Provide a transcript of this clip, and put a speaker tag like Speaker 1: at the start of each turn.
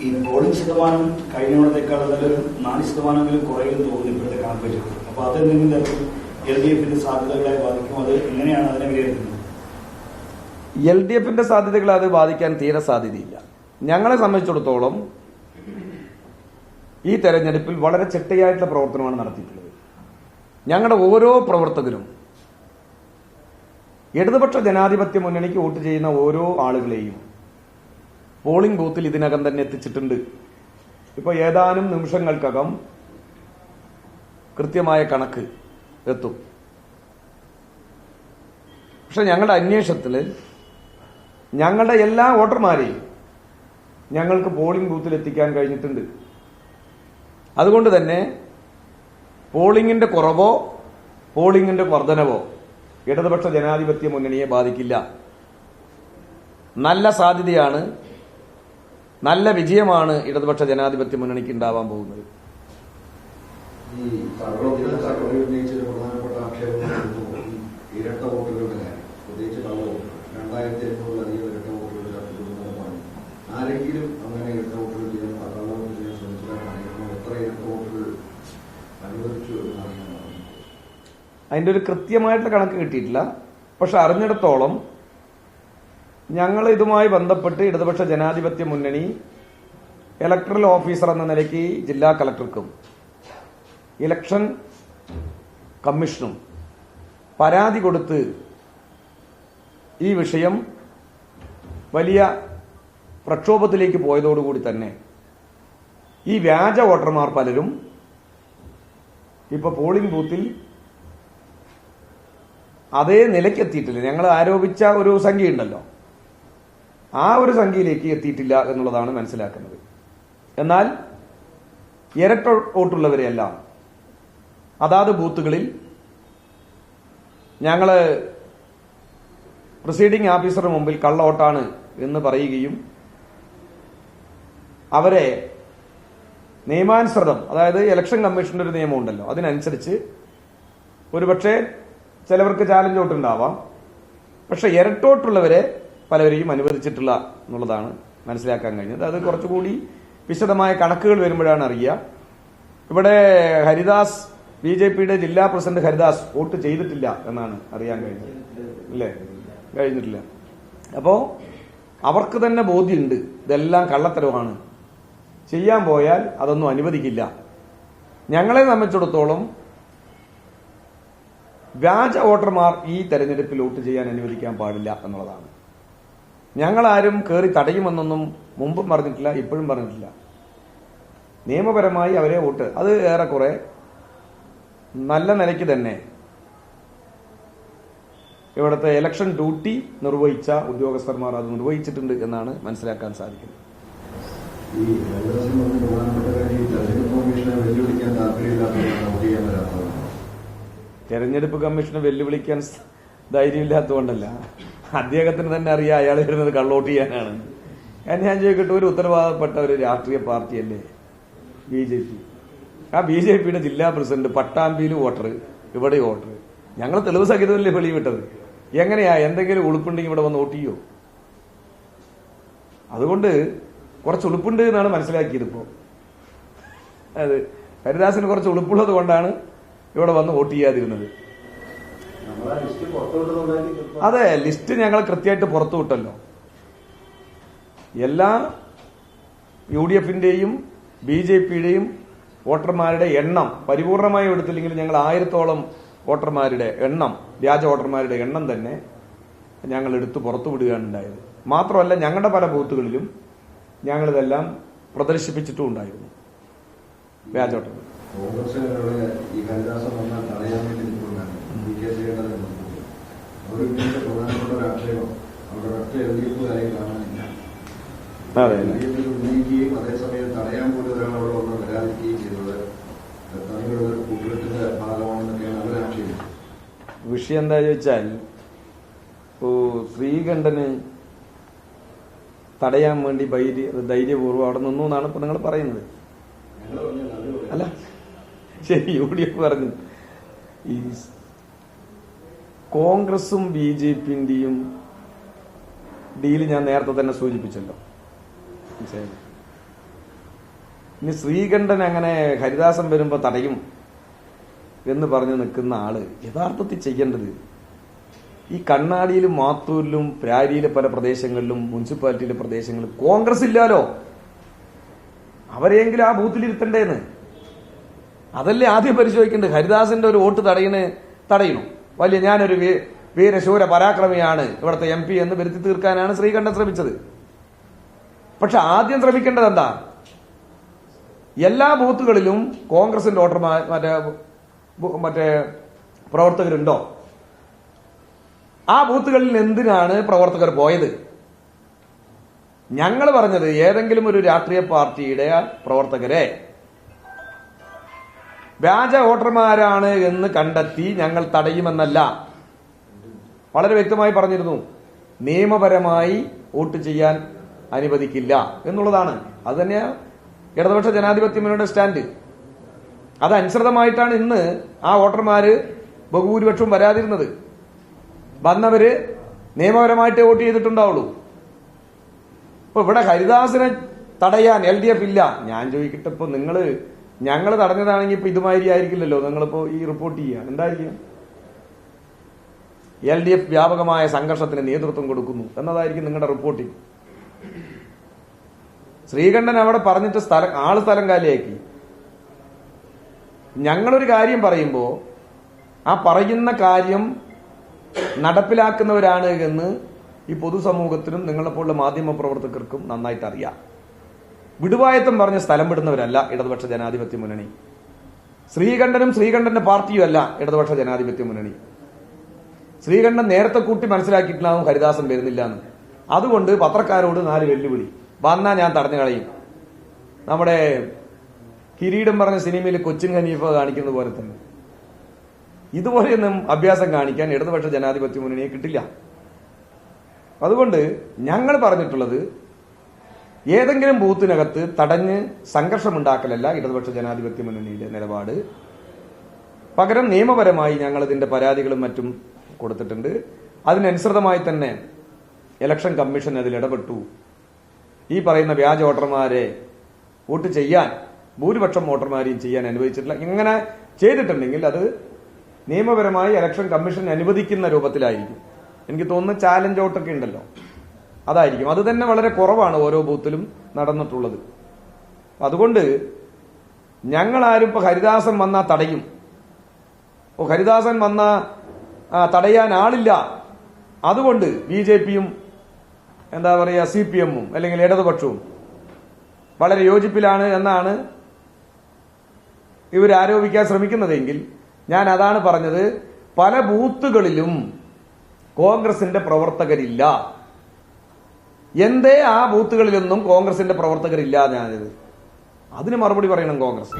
Speaker 1: ഈ പോളിംഗ് ശതമാനം കഴിഞ്ഞവണത്തേക്കാൾ നല്ലൊരു 4% കുറയുമെന്ന് തോന്നുന്നു ഇപ്പോഴത്തെ കണക്ക് വെച്ചിട്ട്. അപ്പോൾ അതെന്തെങ്കിലും തരത്തിൽ LDFന്റെ സാധ്യതകളെ ബാധിക്കും? അത് എങ്ങനെയാണ് അതിനെ വിലയിരുത്തുന്നത്?
Speaker 2: LDFന്റെ സാധ്യതകളെ അത് ബാധിക്കാൻ തീരെ സാധ്യതയില്ല. ഞങ്ങളെ സംബന്ധിച്ചിടത്തോളം ഈ തെരഞ്ഞെടുപ്പിൽ വളരെ ചിട്ടയായിട്ടുള്ള പ്രവർത്തനമാണ് നടത്തിയിട്ടുള്ളത്. ഞങ്ങളുടെ ഓരോ പ്രവർത്തകരും ഇടതുപക്ഷ ജനാധിപത്യ മുന്നണിക്ക് വോട്ട് ചെയ്യുന്ന ഓരോ ആളുകളെയും പോളിംഗ് ബൂത്തിൽ ഇതിനകം തന്നെ എത്തിച്ചിട്ടുണ്ട്. ഇപ്പോൾ ഏതാനും നിമിഷങ്ങൾക്കകം കൃത്യമായ കണക്ക് എത്തും. പക്ഷെ ഞങ്ങളുടെ അന്വേഷണത്തിൽ ഞങ്ങളുടെ എല്ലാ വോട്ടർമാരെയും ഞങ്ങൾക്ക് പോളിംഗ് ബൂത്തിൽ എത്തിക്കാൻ കഴിഞ്ഞിട്ടുണ്ട്. അതുകൊണ്ട് തന്നെ പോളിംഗിന്റെ കുറവോ പോളിംഗിന്റെ വർധനവോ ഇടതുപക്ഷ ജനാധിപത്യ മുന്നണിയെ ബാധിക്കില്ല. നല്ല സാധ്യതയാണ്, നല്ല വിജയമാണ് ഇടതുപക്ഷ ജനാധിപത്യ മുന്നണിക്ക് ഉണ്ടാവാൻ പോകുന്നത്.
Speaker 3: ഈ ഉന്നയിച്ചൊരു പ്രധാനപ്പെട്ട ആക്ഷേപം ഇരട്ട വോട്ടുകളുടെ കാര്യം, പ്രത്യേകിച്ച് കള്ളവോട്ട് 2800-ലധികം ഇരട്ട വോട്ടുകൾ ചർച്ചപ്പെടുന്നതാണ്. ആരെങ്കിലും അങ്ങനെ ഇരട്ട വോട്ടുകൾ ചെയ്യാൻ കള്ളവോട്ട് ചെയ്യാൻ ശ്രമിച്ചാൽ എത്ര ഇരട്ട വോട്ടുകൾ അനുവദിച്ചു എന്നറിയാനാണ്.
Speaker 2: അതിന്റെ ഒരു കൃത്യമായിട്ടുള്ള കണക്ക് കിട്ടിയിട്ടില്ല. പക്ഷെ അറിഞ്ഞിടത്തോളം ഞങ്ങൾ ഇതുമായി ബന്ധപ്പെട്ട് ഇടതുപക്ഷ ജനാധിപത്യ മുന്നണി ഇലക്ടറൽ ഓഫീസർ എന്ന നിലയ്ക്ക് ജില്ലാ കളക്ടർക്കും ഇലക്ഷൻ കമ്മീഷനും പരാതി കൊടുത്ത് ഈ വിഷയം വലിയ പ്രക്ഷോഭത്തിലേക്ക് പോയതോടുകൂടി തന്നെ ഈ വ്യാജ വോട്ടർമാർ പലരും ഇപ്പൊ പോളിംഗ് ബൂത്തിൽ അതേ നിലയ്ക്കെത്തിയിട്ടില്ല. ഞങ്ങൾ ആരോപിച്ച ഒരു സംഖ്യ ഉണ്ടല്ലോ, ആ ഒരു സംഖ്യയിലേക്ക് എത്തിയിട്ടില്ല എന്നുള്ളതാണ് മനസ്സിലാക്കുന്നത്. എന്നാൽ ഇരട്ട വോട്ടുള്ളവരെയെല്ലാം അതാത് ബൂത്തുകളിൽ ഞങ്ങള് പ്രിസൈഡിംഗ് ഓഫീസറുടെ മുമ്പിൽ കള്ളവോട്ടാണ് എന്ന് പറയുകയും അവരെ നിയമാനുസൃതം, അതായത് ഇലക്ഷൻ കമ്മീഷന്റെ ഒരു നിയമമുണ്ടല്ലോ, അതിനനുസരിച്ച് ഒരുപക്ഷെ ചിലവർക്ക് ചാലഞ്ച് വോട്ടുണ്ടാവാം, പക്ഷെ ഇരട്ടോട്ടുള്ളവരെ പലവരെയും അനുവദിച്ചിട്ടില്ല എന്നുള്ളതാണ് മനസ്സിലാക്കാൻ കഴിഞ്ഞത്. അത് കുറച്ചുകൂടി വിശദമായ കണക്കുകൾ വരുമ്പോഴാണ് അറിയുക. ഇവിടെ ഹരിദാസ്, BJPയുടെ ജില്ലാ പ്രസിഡന്റ് ഹരിദാസ് വോട്ട് ചെയ്തിട്ടില്ല എന്നാണ് അറിയാൻ കഴിഞ്ഞത്. അല്ലേ? കഴിഞ്ഞിട്ടില്ല. അപ്പോ അവർക്ക് തന്നെ ബോധ്യമുണ്ട് ഇതെല്ലാം കള്ളത്തരമാണ്, ചെയ്യാൻ പോയാൽ അതൊന്നും അനുവദിക്കില്ല. ഞങ്ങളെ സംബന്ധിച്ചിടത്തോളം വ്യാജ വോട്ടർമാർ ഈ തെരഞ്ഞെടുപ്പിൽ വോട്ട് ചെയ്യാൻ അനുവദിക്കാൻ പാടില്ല എന്നുള്ളതാണ്. ഞങ്ങളാരും കയറി തടയുമെന്നൊന്നും മുമ്പും പറഞ്ഞിട്ടില്ല, ഇപ്പോഴും പറഞ്ഞിട്ടില്ല. നിയമപരമായി അവരെ വോട്ട്, അത് ഏറെക്കുറെ നല്ല നിലയ്ക്ക് തന്നെ ഇവിടുത്തെ ഇലക്ഷൻ ഡ്യൂട്ടി നിർവഹിച്ച ഉദ്യോഗസ്ഥന്മാർ അത് നിർവഹിച്ചിട്ടുണ്ട് എന്നാണ് മനസ്സിലാക്കാൻ സാധിക്കുന്നത്.
Speaker 3: ഈ പ്രധാനപ്പെട്ട കാര്യം തെരഞ്ഞെടുപ്പ് കമ്മീഷനെ വെല്ലുവിളിക്കാൻ താല്പര്യമില്ലാത്തവരാണ് വോട്ട് ചെയ്യാൻ വരാത്തത്.
Speaker 2: തെരഞ്ഞെടുപ്പ് കമ്മീഷനെ വെല്ലുവിളിക്കാൻ ധൈര്യമില്ലാത്തതുകൊണ്ടല്ല, അദ്ദേഹത്തിന് തന്നെ അറിയാം അയാൾ വരുന്നത് കള്ളവോട്ട് ചെയ്യാനാണ്. ഞാൻ ചോദിക്കട്ടെ, ഒരു ഉത്തരവാദപ്പെട്ട ഒരു രാഷ്ട്രീയ പാർട്ടിയല്ലേ BJP? ആ BJPയുടെ ജില്ലാ പ്രസിഡന്റ് പട്ടാമ്പിയിൽ വോട്ടർ, ഇവിടെ വോട്ടർ, ഞങ്ങൾ തെളിവ് സഹിതമല്ലേ വെളിവിട്ടത്. എങ്ങനെയാ എന്തെങ്കിലും ഉളുപ്പുണ്ടെങ്കിൽ ഇവിടെ വന്ന് വോട്ട് ചെയ്യോ? അതുകൊണ്ട് കുറച്ച് ഉളുപ്പുണ്ട് എന്നാണ് മനസ്സിലാക്കിയത്. ഇപ്പോ അത് ഹരിദാസിന് കുറച്ച് ഉളുപ്പുള്ളത് കൊണ്ടാണ് ഇവിടെ വന്ന് വോട്ട് ചെയ്യാതിരുന്നത്. അതെ, ലിസ്റ്റ് ഞങ്ങൾ കൃത്യമായിട്ട് പുറത്തുവിട്ടല്ലോ. എല്ലാ UDFന്റെയും BJPയുടെയും വോട്ടർമാരുടെ എണ്ണം പരിപൂർണമായി എടുത്തില്ലെങ്കിൽ ഞങ്ങൾ 1000-ഓളം വോട്ടർമാരുടെ എണ്ണം, വ്യാജ വോട്ടർമാരുടെ എണ്ണം തന്നെ ഞങ്ങൾ എടുത്ത് പുറത്തുവിടുകയാണ് ഉണ്ടായത്. മാത്രമല്ല ഞങ്ങളുടെ പല ബൂത്തുകളിലും ഞങ്ങളിതെല്ലാം പ്രദർശിപ്പിച്ചിട്ടും ഉണ്ടായിരുന്നു വ്യാജ വോട്ടർമാർ.
Speaker 3: കോൺഗ്രസിനോട് ഈ ഹരിദാസം വന്നാൽ തടയാൻ വേണ്ടി നിൽക്കുന്നതാണ് പ്രധാനപ്പെട്ട ഒരു ആക്ഷേപം. അവിടെ ഒറ്റ LDFകാരെ കാണാനില്ല. LDF ഉന്നയിക്കുകയും അതേസമയം തടയാൻ പോലും ഒരാൾ അവിടെ വന്ന് വരാതിരിക്കുകയും ചെയ്തത് തങ്ങളുടെ ഒരു കൂട്ടുകെട്ടിന്റെ ഭാഗമാണെന്നൊക്കെയാണ് അവർ ആക്ഷേപിച്ചത്.
Speaker 2: വിഷയം എന്താ ചോദിച്ചാൽ, ശ്രീകണ്ഠന് തടയാൻ വേണ്ടി ധൈര്യപൂർവ്വം അവിടെ നിന്നു എന്നാണ് ഇപ്പൊ നിങ്ങൾ പറയുന്നത്. അല്ല ശരി, UDF പറഞ്ഞു. ഈ കോൺഗ്രസും BJPന്റെയും ഡീല് ഞാൻ നേരത്തെ തന്നെ സൂചിപ്പിച്ചല്ലോ. ഇനി ശ്രീകണ്ഠൻ അങ്ങനെ ഹരിദാസൻ വരുമ്പോ തടയും എന്ന് പറഞ്ഞു നിൽക്കുന്ന ആള് യഥാർത്ഥത്തിൽ ചെയ്യേണ്ടത് ഈ കണ്ണാടിയിലും മാത്തൂരിലും പ്രാരിയിലെ പല പ്രദേശങ്ങളിലും മുനിസിപ്പാലിറ്റിയിലെ പ്രദേശങ്ങളിലും കോൺഗ്രസ് ഇല്ലാലോ, അവരെയെങ്കിലും ആ ബൂത്തിലിരുത്തണ്ടേന്ന്. അതല്ലേ ആദ്യം പരിശോധിക്കേണ്ടത്. ഹരിദാസന്റെ ഒരു വോട്ട് തടയണം. വലിയ ഞാനൊരു വീരശൂര പരാക്രമിയാണ് ഇവിടുത്തെ MP എന്ന് വരുത്തി തീർക്കാനാണ് ശ്രീകണ്ഠൻ ശ്രമിച്ചത്. പക്ഷെ ആദ്യം ശ്രമിക്കേണ്ടത് എന്താ? എല്ലാ ബൂത്തുകളിലും കോൺഗ്രസിന്റെ വോട്ടർമാർ മറ്റേ പ്രവർത്തകരുണ്ടോ? ആ ബൂത്തുകളിൽ എന്തിനാണ് പ്രവർത്തകർ പോയത്? ഞങ്ങൾ പറഞ്ഞത് ഏതെങ്കിലും ഒരു രാഷ്ട്രീയ പാർട്ടിയുടെ പ്രവർത്തകരെ വ്യാജ വോട്ടർമാരാണ് എന്ന് കണ്ടെത്തി ഞങ്ങൾ തടയുമെന്നല്ല, വളരെ വ്യക്തമായി പറഞ്ഞിരുന്നു. നിയമപരമായി വോട്ട് ചെയ്യാൻ അനുവദിക്കില്ല എന്നുള്ളതാണ്. അത് തന്നെയാണ് ഇടതുപക്ഷ ജനാധിപത്യ മുന്നണിയുടെ സ്റ്റാൻഡ്. അതനുസൃതമായിട്ടാണ് ഇന്ന് ആ വോട്ടർമാര് ബഹുഭൂരിപക്ഷവും വരാതിരുന്നത്. വന്നവര് നിയമപരമായിട്ട് വോട്ട് ചെയ്തിട്ടുണ്ടാവുള്ളൂ. ഇപ്പൊ ഇവിടെ ഹരിദാസിനെ തടയാൻ LDF ഇല്ല. ഞാൻ ചോദിക്കട്ടെ, ഇപ്പൊ ഞങ്ങൾ തടഞ്ഞതാണെങ്കിൽ ഇപ്പൊ ഇതുമാതിരി ആയിരിക്കില്ലല്ലോ നിങ്ങളിപ്പോ ഈ റിപ്പോർട്ട് ചെയ്യുക. എന്തായിരിക്കും? LDF വ്യാപകമായ സംഘർഷത്തിന് നേതൃത്വം കൊടുക്കുന്നു എന്നതായിരിക്കും നിങ്ങളുടെ റിപ്പോർട്ടിംഗ്. ശ്രീകണ്ഠൻ അവിടെ പറഞ്ഞിട്ട് സ്ഥലം കാലിയാക്കി. ഞങ്ങളൊരു കാര്യം പറയുമ്പോ ആ പറയുന്ന കാര്യം നടപ്പിലാക്കുന്നവരാണ് എന്ന് ഈ പൊതുസമൂഹത്തിനും നിങ്ങളെപ്പോലുള്ള മാധ്യമ പ്രവർത്തകർക്കും നന്നായിട്ട് അറിയാം. വിടുവായത്തം പറഞ്ഞ് സ്ഥലം വിടുന്നവരല്ല ഇടതുപക്ഷ ജനാധിപത്യ മുന്നണി. ശ്രീകണ്ഠനും ശ്രീകണ്ഠന്റെ പാർട്ടിയും അല്ല ഇടതുപക്ഷ ജനാധിപത്യ മുന്നണി. ശ്രീകണ്ഠൻ നേരത്തെ കൂട്ടി മനസ്സിലാക്കിയിട്ടുണ്ടാവും ഹരിദാസൻ വരുന്നില്ല എന്ന്. അതുകൊണ്ട് പത്രക്കാരോട് 4 വെല്ലുവിളി. വന്നാൽ ഞാൻ തടഞ്ഞു കളയും. നമ്മുടെ കിരീടം പറഞ്ഞ സിനിമയിൽ കൊച്ചിൻ ഹനീഫ കാണിക്കുന്ന പോലെ തന്നെ ഇതുപോലെയൊന്നും അഭ്യാസം കാണിക്കാൻ ഇടതുപക്ഷ ജനാധിപത്യ മുന്നണിയെ കിട്ടില്ല. അതുകൊണ്ട് ഞങ്ങൾ പറഞ്ഞിട്ടുള്ളത് ഏതെങ്കിലും ബൂത്തിനകത്ത് തടഞ്ഞ് സംഘർഷമുണ്ടാക്കലല്ല ഇടതുപക്ഷ ജനാധിപത്യ മുന്നണിയുടെ നിലപാട്. പകരം നിയമപരമായി ഞങ്ങൾ ഇതിന്റെ പരാതികളും മറ്റും കൊടുത്തിട്ടുണ്ട്. അതിനനുസൃതമായി തന്നെ ഇലക്ഷൻ കമ്മീഷൻ അതിൽ ഇടപെട്ടു. ഈ പറയുന്ന വ്യാജ വോട്ടർമാരെ വോട്ട് ചെയ്യാൻ ഭൂരിപക്ഷം വോട്ടർമാരെയും ചെയ്യാൻ അനുവദിച്ചിട്ടില്ല. ഇങ്ങനെ ചെയ്തിട്ടുണ്ടെങ്കിൽ അത് നിയമപരമായി ഇലക്ഷൻ കമ്മീഷൻ അനുവദിക്കുന്ന രൂപത്തിലായിരിക്കും. എനിക്ക് തോന്നുന്നു ചാലഞ്ച് വോട്ടൊക്കെ ഉണ്ടല്ലോ, അതായിരിക്കും. അത് തന്നെ വളരെ കുറവാണ് ഓരോ ബൂത്തിലും നടന്നിട്ടുള്ളത്. അതുകൊണ്ട് ഞങ്ങളാരും ഇപ്പൊ ഹരിദാസൻ വന്നാൽ തടയും, ഹരിദാസൻ വന്ന തടയാൻ ആളില്ല, അതുകൊണ്ട് BJPയും എന്താ പറയുക CPMഉം അല്ലെങ്കിൽ ഇടതുപക്ഷവും വളരെ യോജിപ്പിലാണ് എന്നാണ് ഇവർ ആരോപിക്കാൻ ശ്രമിക്കുന്നതെങ്കിൽ ഞാൻ അതാണ് പറഞ്ഞത്. പല ബൂത്തുകളിലും കോൺഗ്രസിന്റെ പ്രവർത്തകരില്ല. എന്തേ ആ ബൂത്തുകളിലൊന്നും കോൺഗ്രസിന്റെ പ്രവർത്തകരില്ല? ഞാനിത് അതിന് മറുപടി പറയണം കോൺഗ്രസ്.